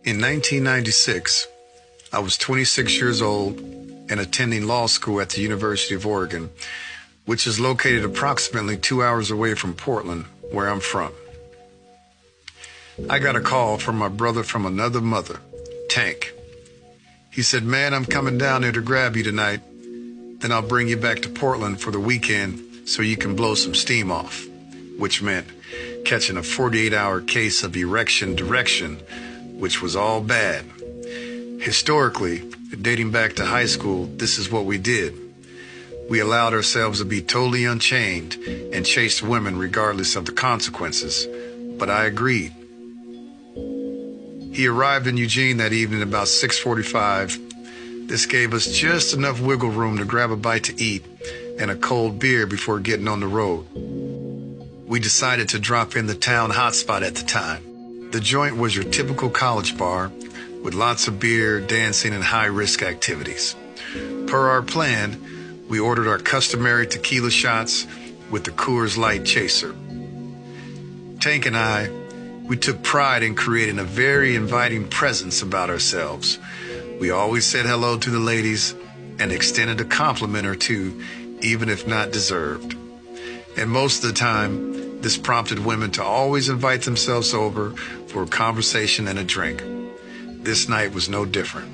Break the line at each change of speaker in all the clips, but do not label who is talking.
In 1996, I was 26 years old and attending law school at the University of Oregon, which is located approximately 2 hours away from Portland, where I'm from. I got a call from my brother from another mother, Tank. He said, "Man, I'm coming down there to grab you tonight. Then I'll bring you back to Portland for the weekend so you can blow some steam off," which meant catching a 48-hour case of erection direction, which was all bad. Historically, dating back to high school, this is what we did. We allowed ourselves to be totally unchained and chased women regardless of the consequences, but I agreed. He arrived in Eugene that evening about 6:45. This gave us just enough wiggle room to grab a bite to eat and a cold beer before getting on the road. We decided to drop in the town hotspot at the time. The joint was your typical college bar with lots of beer, dancing, and high-risk activities. Per our plan, we ordered our customary tequila shots with the Coors Light chaser. Tank and I, we took pride in creating a very inviting presence about ourselves. We always said hello to the ladies and extended a compliment or two, even if not deserved. And most of the time, this prompted women to always invite themselves over for a conversation and a drink. This night was no different.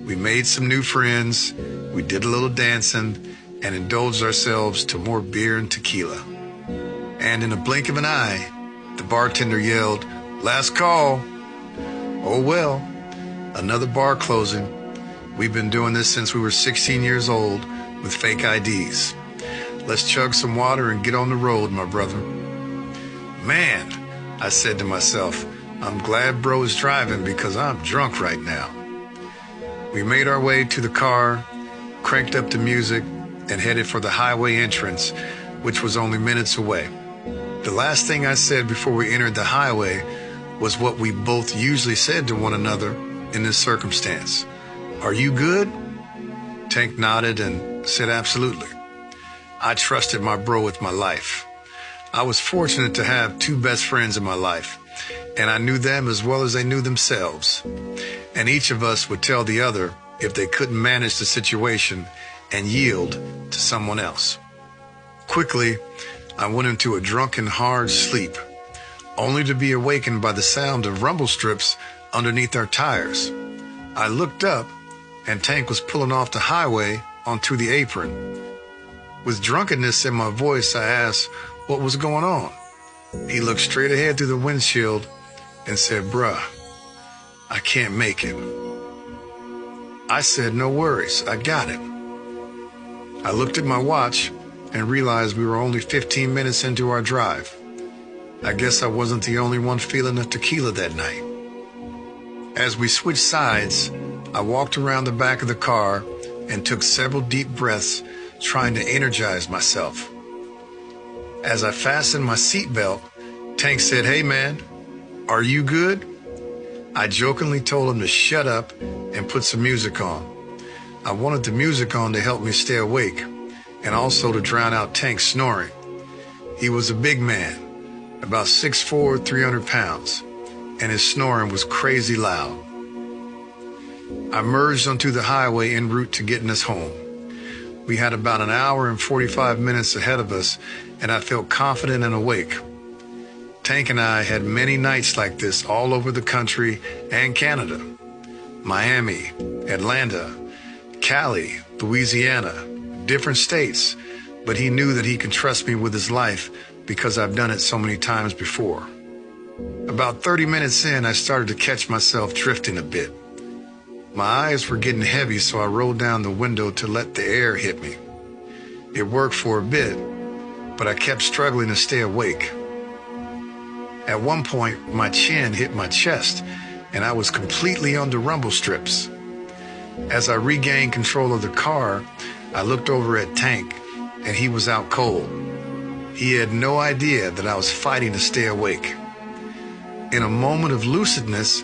We made some new friends, we did a little dancing, and indulged ourselves to more beer and tequila. And in a blink of an eye, the bartender yelled, "Last call." Oh well, another bar closing. We've been doing this since we were 16 years old with fake IDs. Let's chug some water and get on the road, my brother. Man, I said to myself, I'm glad bro is driving because I'm drunk right now. We made our way to the car, cranked up the music, and headed for the highway entrance, which was only minutes away. The last thing I said before we entered the highway was what we both usually said to one another in this circumstance. "Are you good?" Tank nodded and said absolutely. I trusted my bro with my life. I was fortunate to have two best friends in my life, and I knew them as well as they knew themselves. And each of us would tell the other if they couldn't manage the situation and yield to someone else. Quickly, I went into a drunken hard sleep, only to be awakened by the sound of rumble strips underneath our tires. I looked up, and Tank was pulling off the highway onto the apron. With drunkenness in my voice, I asked what was going on. He looked straight ahead through the windshield and said, "Bruh, I can't make it." I said, "No worries, I got it." I looked at my watch and realized we were only 15 minutes into our drive. I guess I wasn't the only one feeling the tequila that night. As we switched sides, I walked around the back of the car and took several deep breaths, trying to energize myself. As I fastened my seatbelt, Tank said, "Hey man, are you good?" I jokingly told him to shut up and put some music on. I wanted the music on to help me stay awake and also to drown out Tank's snoring. He was a big man, about 6'4", 300 pounds, and his snoring was crazy loud. I merged onto the highway en route to getting us home. We had about an hour and 45 minutes ahead of us, and I felt confident and awake. Tank and I had many nights like this all over the country and Canada. Miami, Atlanta, Cali, Louisiana, different states, but he knew that he could trust me with his life because I've done it so many times before. About 30 minutes in, I started to catch myself drifting a bit. My eyes were getting heavy, so I rolled down the window to let the air hit me. It worked for a bit, but I kept struggling to stay awake. At one point, my chin hit my chest, and I was completely on the rumble strips. As I regained control of the car, I looked over at Tank, and he was out cold. He had no idea that I was fighting to stay awake. In a moment of lucidness,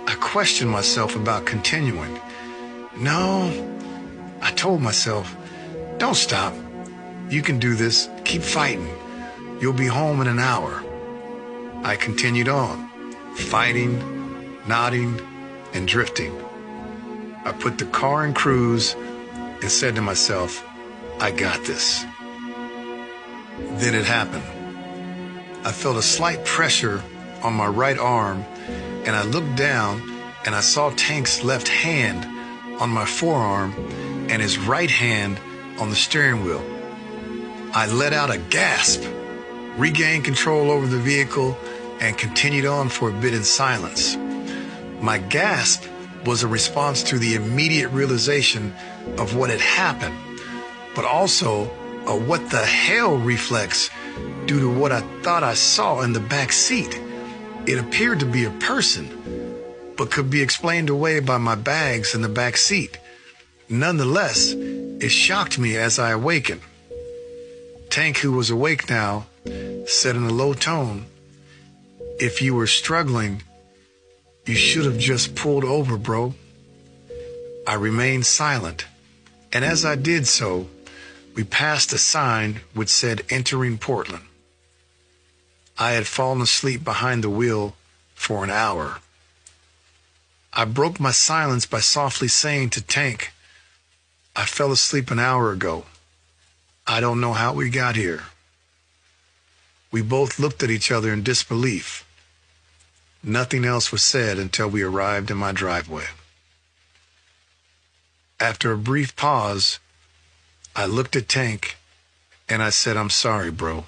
I questioned myself about continuing. No, I told myself, don't stop. You can do this. Keep fighting. You'll be home in an hour. I continued on, fighting, nodding and drifting. I put the car in cruise and said to myself, I got this. Then it happened. I felt a slight pressure on my right arm, and I looked down and I saw Tank's left hand on my forearm and his right hand on the steering wheel. I let out a gasp, regained control over the vehicle, and continued on for a bit in silence. My gasp was a response to the immediate realization of what had happened, but also a what the hell reflex due to what I thought I saw in the back seat. It appeared to be a person, but could be explained away by my bags in the back seat. Nonetheless, it shocked me as I awakened. Tank, who was awake now, said in a low tone, "If you were struggling, you should have just pulled over, bro." I remained silent, and as I did so, we passed a sign which said entering Portland. I had fallen asleep behind the wheel for an hour. I broke my silence by softly saying to Tank, "I fell asleep an hour ago. I don't know how we got here." We both looked at each other in disbelief. Nothing else was said until we arrived in my driveway. After a brief pause, I looked at Tank and I said, "I'm sorry, bro."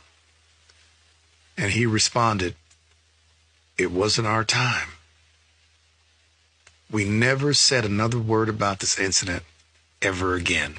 And he responded, "It wasn't our time." We never said another word about this incident ever again.